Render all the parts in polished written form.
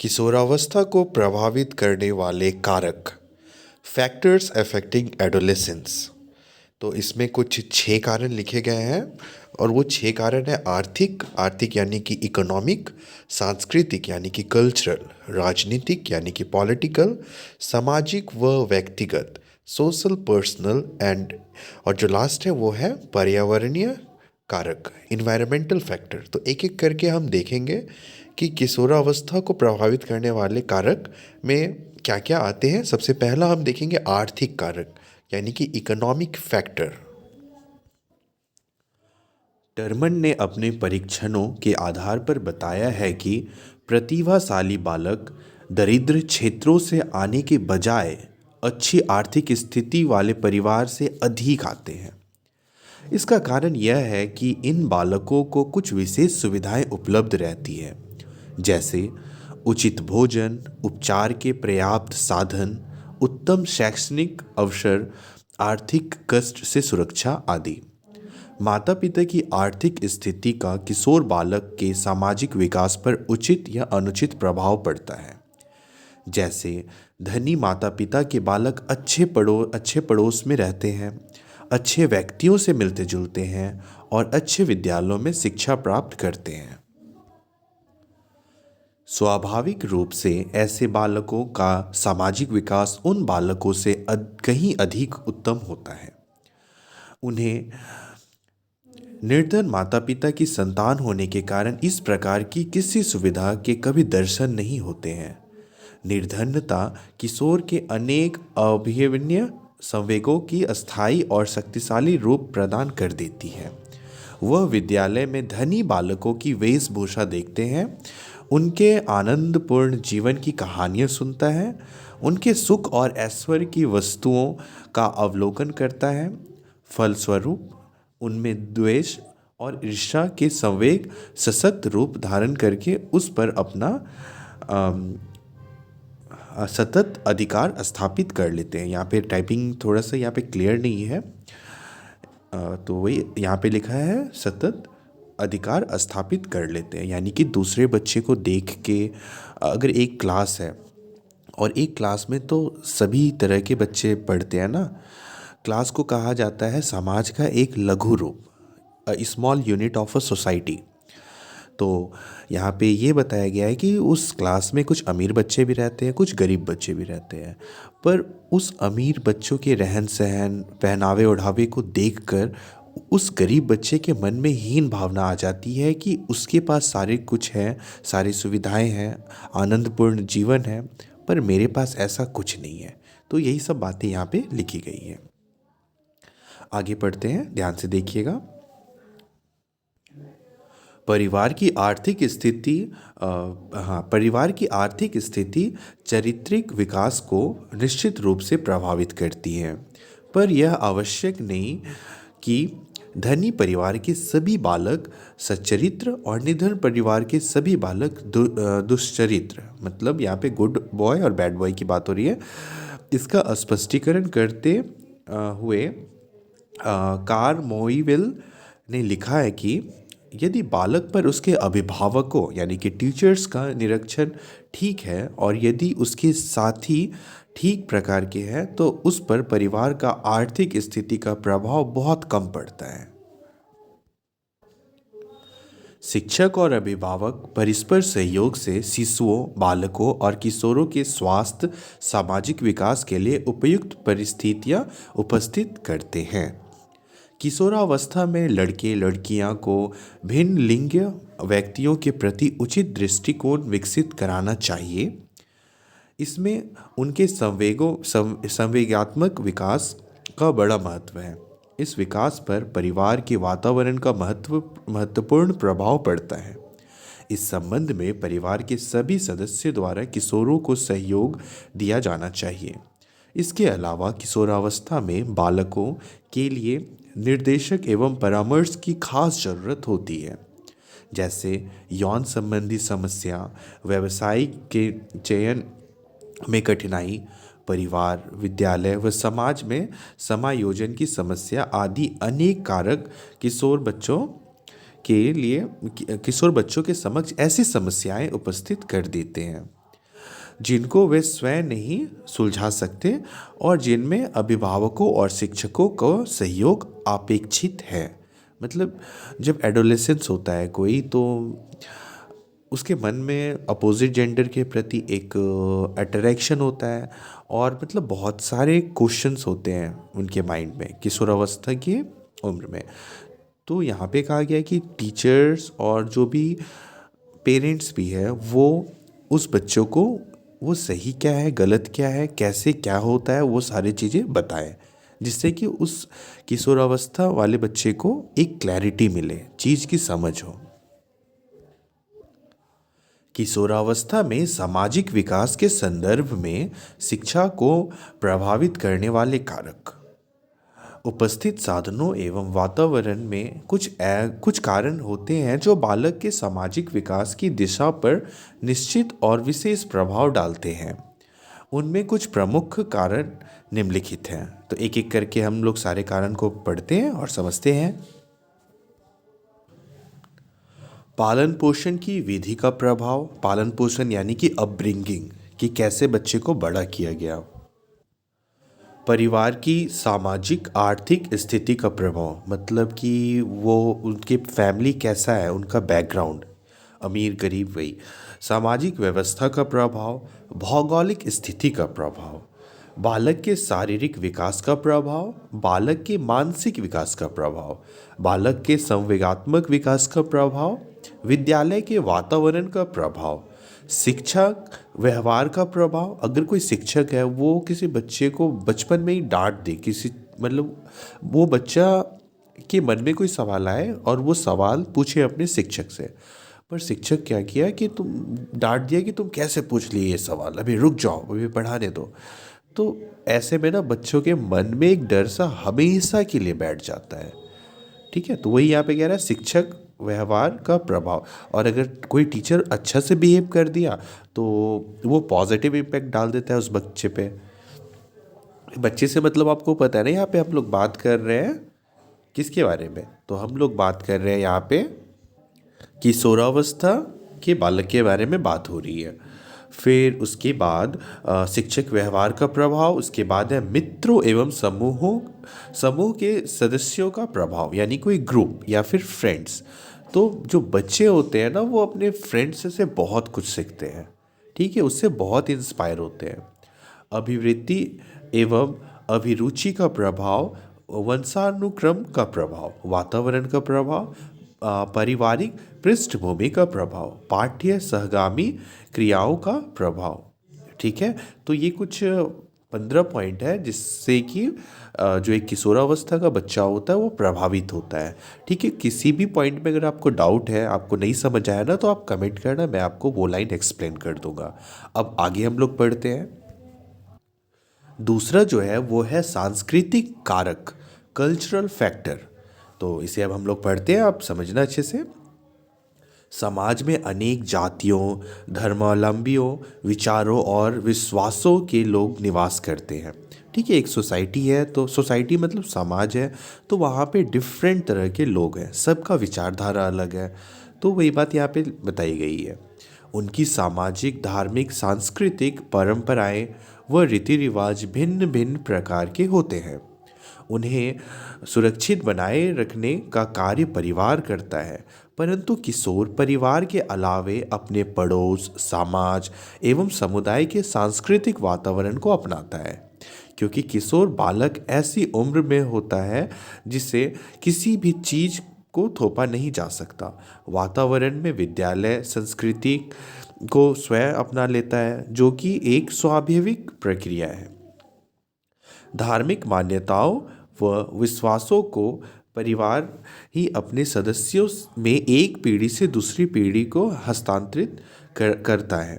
किशोरावस्था को प्रभावित करने वाले कारक फैक्टर्स अफेक्टिंग एडोलेसेंस। तो इसमें कुछ छः कारण लिखे गए हैं और वो छः कारण है आर्थिक आर्थिक यानी कि इकोनॉमिक, सांस्कृतिक यानी कि कल्चरल, राजनीतिक यानी कि पॉलिटिकल, सामाजिक व व्यक्तिगत सोशल पर्सनल एंड, और जो लास्ट है वो है पर्यावरणीय कारक इन्वायरमेंटल फैक्टर। तो एक एक करके हम देखेंगे कि किशोरावस्था को प्रभावित करने वाले कारक में क्या क्या आते हैं। सबसे पहला हम देखेंगे आर्थिक कारक यानी कि इकोनॉमिक फैक्टर। टर्मन ने अपने परीक्षणों के आधार पर बताया है कि प्रतिभाशाली बालक दरिद्र क्षेत्रों से आने के बजाय अच्छी आर्थिक स्थिति वाले परिवार से अधिक आते हैं। इसका कारण यह है कि इन बालकों को कुछ विशेष सुविधाएं उपलब्ध रहती है, जैसे उचित भोजन, उपचार के पर्याप्त साधन, उत्तम शैक्षणिक अवसर, आर्थिक कष्ट से सुरक्षा आदि। माता पिता की आर्थिक स्थिति का किशोर बालक के सामाजिक विकास पर उचित या अनुचित प्रभाव पड़ता है। जैसे धनी माता पिता के बालक अच्छे पड़ोस में रहते हैं, अच्छे व्यक्तियों से मिलते जुलते हैं और अच्छे विद्यालयों में शिक्षा प्राप्त करते हैं। स्वाभाविक रूप से ऐसे बालकों का सामाजिक विकास उन बालकों से कहीं अधिक उत्तम होता है। उन्हें निर्धन माता पिता की संतान होने के कारण इस प्रकार की किसी सुविधा के कभी दर्शन नहीं होते हैं। निर्धनता किशोर के अनेक अभिमन्यु संवेगों की अस्थायी और शक्तिशाली रूप प्रदान कर देती है। वह विद्यालय में धनी बालकों की वेशभूषा देखते हैं, उनके आनंदपूर्ण जीवन की कहानियाँ सुनता है, उनके सुख और ऐश्वर्य की वस्तुओं का अवलोकन करता है। फलस्वरूप उनमें द्वेष और ईर्ष्या के संवेग सशक्त रूप धारण करके उस पर अपना सतत अधिकार स्थापित कर लेते हैं। यहाँ पे टाइपिंग थोड़ा सा यहाँ पे क्लियर नहीं है, तो वही यहाँ पे लिखा है सतत अधिकार स्थापित कर लेते हैं, यानी कि दूसरे बच्चे को देख के, अगर एक क्लास है और एक क्लास में तो सभी तरह के बच्चे पढ़ते हैं ना, क्लास को कहा जाता है समाज का एक लघु रूप, a small unit of a society. तो यहाँ पे ये बताया गया है कि उस क्लास में कुछ अमीर बच्चे भी रहते हैं, कुछ गरीब बच्चे भी रहते हैं, पर उस अमीर बच्चों के रहन सहन, पहनावे ओढ़ावे को देखकर उस गरीब बच्चे के मन में हीन भावना आ जाती है कि उसके पास सारे कुछ है, सारी सुविधाएं हैं, आनंदपूर्ण जीवन है, पर मेरे पास ऐसा कुछ नहीं है। तो यही सब बातें यहाँ पे लिखी गई हैं। आगे पढ़ते हैं, ध्यान से देखिएगा। परिवार की आर्थिक स्थिति परिवार की आर्थिक स्थिति चारित्रिक विकास को निश्चित रूप से प्रभावित करती है, पर यह आवश्यक नहीं कि धनी परिवार के सभी बालक सच्चरित्र और निर्धन परिवार के सभी बालक दुष्चरित्र, मतलब यहाँ पे गुड बॉय और बैड बॉय की बात हो रही है। इसका स्पष्टीकरण करते हुए कार मोइविल ने लिखा है कि यदि बालक पर उसके अभिभावकों यानी कि टीचर्स का निरीक्षण ठीक है और यदि उसके साथी ठीक प्रकार के हैं, तो उस पर परिवार का आर्थिक स्थिति का प्रभाव बहुत कम पड़ता है। शिक्षक और अभिभावक परस्पर सहयोग से शिशुओं, बालकों और किशोरों के स्वास्थ्य, सामाजिक विकास के लिए उपयुक्त परिस्थितियां उपस्थित करते हैं। किशोरावस्था में लड़के लड़कियां को भिन्न लिंगीय व्यक्तियों के प्रति उचित दृष्टिकोण विकसित कराना चाहिए। इसमें उनके संवेगात्मक विकास का बड़ा महत्व है। इस विकास पर परिवार के वातावरण का महत्वपूर्ण प्रभाव पड़ता है। इस संबंध में परिवार के सभी सदस्यों द्वारा किशोरों को सहयोग दिया जाना चाहिए। इसके अलावा किशोरावस्था में बालकों के लिए निर्देशक एवं परामर्श की खास जरूरत होती है, जैसे यौन संबंधी समस्या, व्यवसाय के चयन में कठिनाई, परिवार, विद्यालय व समाज में समायोजन की समस्या आदि अनेक कारक किशोर बच्चों के समक्ष ऐसी समस्याएं उपस्थित कर देते हैं। जिनको वे स्वयं नहीं सुलझा सकते और जिनमें अभिभावकों और शिक्षकों को सहयोग अपेक्षित है। मतलब जब एडोलेसेंस होता है कोई, तो उसके मन में अपोजिट जेंडर के प्रति एक अट्रैक्शन होता है, और मतलब बहुत सारे क्वेश्चंस होते हैं उनके माइंड में किशोरावस्था की उम्र में। तो यहाँ पे कहा गया है कि टीचर्स और जो भी पेरेंट्स भी है वो उस बच्चों को वो सही क्या है, गलत क्या है, कैसे क्या होता है, वो सारी चीज़ें बताएं, जिससे कि उस किशोरावस्था वाले बच्चे को एक क्लैरिटी मिले, चीज़ की समझ हो। किशोरावस्था में सामाजिक विकास के संदर्भ में शिक्षा को प्रभावित करने वाले कारक। उपस्थित साधनों एवं वातावरण में कुछ कारण होते हैं जो बालक के सामाजिक विकास की दिशा पर निश्चित और विशेष प्रभाव डालते हैं। उनमें कुछ प्रमुख कारण निम्नलिखित हैं। तो एक एक करके हम लोग सारे कारण को पढ़ते हैं और समझते हैं। पालन पोषण की विधि का प्रभाव। पालन पोषण यानी कि अपब्रिंगिंग, कि कैसे बच्चे को बड़ा किया गया। परिवार की सामाजिक आर्थिक स्थिति का प्रभाव, मतलब कि वो उनके फैमिली कैसा है, उनका बैकग्राउंड, अमीर गरीब वही। सामाजिक व्यवस्था का प्रभाव। भौगोलिक स्थिति का प्रभाव। बालक के शारीरिक विकास का प्रभाव। बालक के मानसिक विकास का प्रभाव। बालक के संवेगात्मक विकास का प्रभाव। विद्यालय के वातावरण का प्रभाव। शिक्षक व्यवहार का प्रभाव। अगर कोई शिक्षक है वो किसी बच्चे को बचपन में ही डांट दे, किसी मतलब वो बच्चा के मन में कोई सवाल आए और वो सवाल पूछे अपने शिक्षक से, पर शिक्षक क्या किया कि तुम डांट दिया कि तुम कैसे पूछ लिए ये सवाल, अभी रुक जाओ, अभी पढ़ाने दो। तो ऐसे में ना बच्चों के मन में एक डर सा हमेशा के लिए बैठ जाता है। ठीक है, तो वही यहाँ पे कह रहा है, शिक्षक व्यवहार का प्रभाव। और अगर कोई टीचर अच्छा से बिहेव कर दिया तो वो पॉजिटिव इम्पैक्ट डाल देता है उस बच्चे पे। बच्चे से मतलब आपको पता है ना, यहाँ पे हम लोग बात कर रहे हैं किसके बारे में, तो हम लोग बात कर रहे हैं यहाँ पे किशोरावस्था के बालक के बारे में बात हो रही है। फिर उसके बाद शिक्षक व्यवहार का प्रभाव। उसके बाद है मित्रों एवं समूह के सदस्यों का प्रभाव, यानी कोई ग्रुप या फिर फ्रेंड्स। तो जो बच्चे होते हैं ना वो अपने फ्रेंड्स से बहुत कुछ सीखते हैं। ठीक है, उससे बहुत इंस्पायर होते हैं। अभिवृत्ति एवं अभिरुचि का प्रभाव। वंशानुक्रम का प्रभाव। वातावरण का प्रभाव। पारिवारिक पृष्ठभूमि का प्रभाव। पाठ्य सहगामी क्रियाओं का प्रभाव। ठीक है, तो ये कुछ 15 पॉइंट है जिससे कि जो एक किशोरावस्था का बच्चा होता है वो प्रभावित होता है। ठीक है, किसी भी पॉइंट में अगर आपको डाउट है, आपको नहीं समझ आया ना, तो आप कमेंट करना, मैं आपको वो लाइन एक्सप्लेन कर दूंगा। अब आगे हम लोग पढ़ते हैं। दूसरा जो है वो है सांस्कृतिक कारक, कल्चरल फैक्टर। तो इसे अब हम लोग पढ़ते हैं, आप समझना अच्छे से। समाज में अनेक जातियों, धर्मावलंबियों, विचारों और विश्वासों के लोग निवास करते हैं। ठीक है, एक सोसाइटी है, तो सोसाइटी मतलब समाज है, तो वहाँ पे डिफरेंट तरह के लोग हैं, सबका विचारधारा अलग है। तो वही बात यहाँ पे बताई गई है। उनकी सामाजिक, धार्मिक, सांस्कृतिक परंपराएं व रीति रिवाज भिन्न भिन्न प्रकार के होते हैं। उन्हें सुरक्षित बनाए रखने का कार्य परिवार करता है, परंतु किशोर परिवार के अलावे अपने पड़ोस, समाज एवं समुदाय के सांस्कृतिक वातावरण को अपनाता है, क्योंकि किशोर बालक ऐसी उम्र में होता है जिसे किसी भी चीज़ को थोपा नहीं जा सकता। वातावरण में विद्यालय संस्कृति को स्वयं अपना लेता है, जो कि एक स्वाभाविक प्रक्रिया है। धार्मिक मान्यताओं व विश्वासों को परिवार ही अपने सदस्यों में एक पीढ़ी से दूसरी पीढ़ी को हस्तांतरित करता है।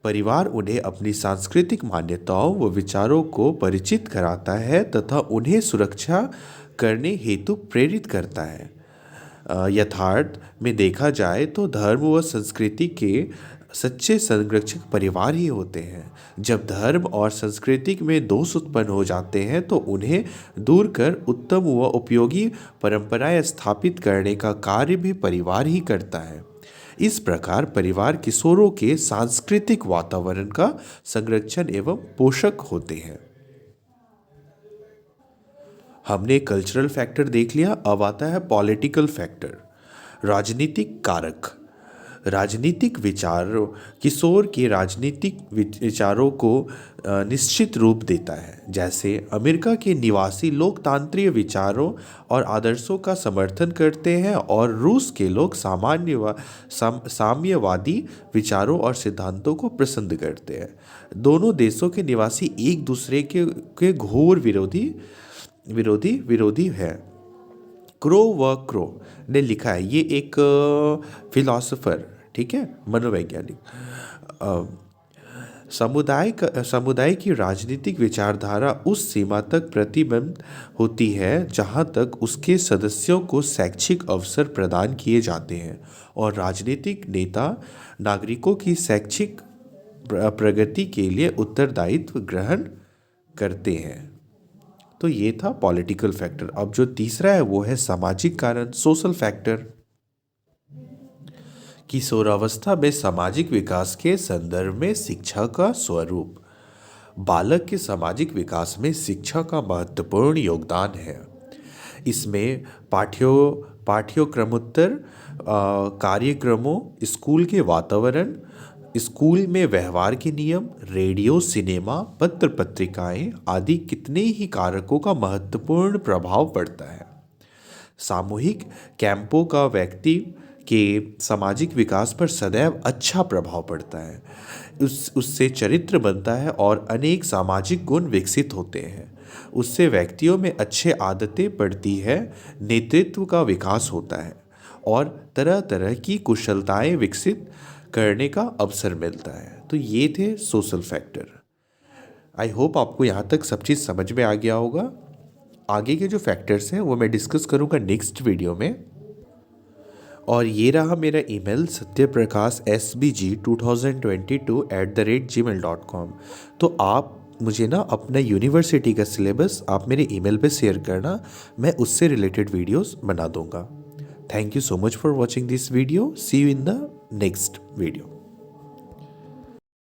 परिवार उन्हें अपनी सांस्कृतिक मान्यताओं व विचारों को परिचित कराता है तथा उन्हें सुरक्षा करने हेतु प्रेरित करता है। यथार्थ में देखा जाए तो धर्म व संस्कृति के सच्चे संरक्षक परिवार ही होते हैं। जब धर्म और संस्कृति में दोष उत्पन्न हो जाते हैं तो उन्हें दूर कर उत्तम व उपयोगी परंपराएं स्थापित करने का कार्य भी परिवार ही करता है। इस प्रकार परिवार किशोरों के सांस्कृतिक वातावरण का संरक्षण एवं पोषक होते हैं। हमने कल्चरल फैक्टर देख लिया, अब आता है पॉलिटिकल फैक्टर, राजनीतिक कारक। राजनीतिक विचारों किशोर के राजनीतिक विचारों को निश्चित रूप देता है। जैसे अमेरिका के निवासी लोकतांत्रिक विचारों और आदर्शों का समर्थन करते हैं और रूस के लोग साम्यवादी विचारों और सिद्धांतों को पसंद करते हैं। दोनों देशों के निवासी एक दूसरे के घोर विरोधी है। क्रो ने लिखा है, ये एक फिलोसोफर, ठीक है, मनोवैज्ञानिक। समुदाय की राजनीतिक विचारधारा उस सीमा तक प्रतिबंध होती है जहां तक उसके सदस्यों को शैक्षिक अवसर प्रदान किए जाते हैं और राजनीतिक नेता नागरिकों की शैक्षिक प्रगति के लिए उत्तरदायित्व ग्रहण करते हैं। तो ये था पॉलिटिकल फैक्टर। अब जो तीसरा है वो है सामाजिक कारण, सोशल फैक्टर। किशोरावस्था में सामाजिक विकास के संदर्भ में शिक्षा का स्वरूप। बालक के सामाजिक विकास में शिक्षा का महत्वपूर्ण योगदान है। इसमें पाठ्यक्रमोत्तर कार्यक्रमों, स्कूल के वातावरण, स्कूल में व्यवहार के नियम, रेडियो, सिनेमा, पत्र पत्रिकाएं आदि कितने ही कारकों का महत्वपूर्ण प्रभाव पड़ता है। सामूहिक कैंपों का व्यक्ति के सामाजिक विकास पर सदैव अच्छा प्रभाव पड़ता है। उससे चरित्र बनता है और अनेक सामाजिक गुण विकसित होते हैं। उससे व्यक्तियों में अच्छे आदतें पड़ती है, नेतृत्व का विकास होता है और तरह तरह की कुशलताएं विकसित करने का अवसर मिलता है। तो ये थे सोशल फैक्टर। आई होप आपको यहाँ तक सब चीज़ समझ में आ गया होगा। आगे के जो फैक्टर्स हैं वो मैं डिस्कस करूँगा नेक्स्ट वीडियो में। और ये रहा मेरा ईमेल satyprakash2022@gmail.com। तो आप मुझे ना अपना यूनिवर्सिटी का सिलेबस आप मेरे ईमेल पे शेयर करना, मैं उससे रिलेटेड वीडियोस बना दूंगा। Thank you so much for watching this video. See you in the next video.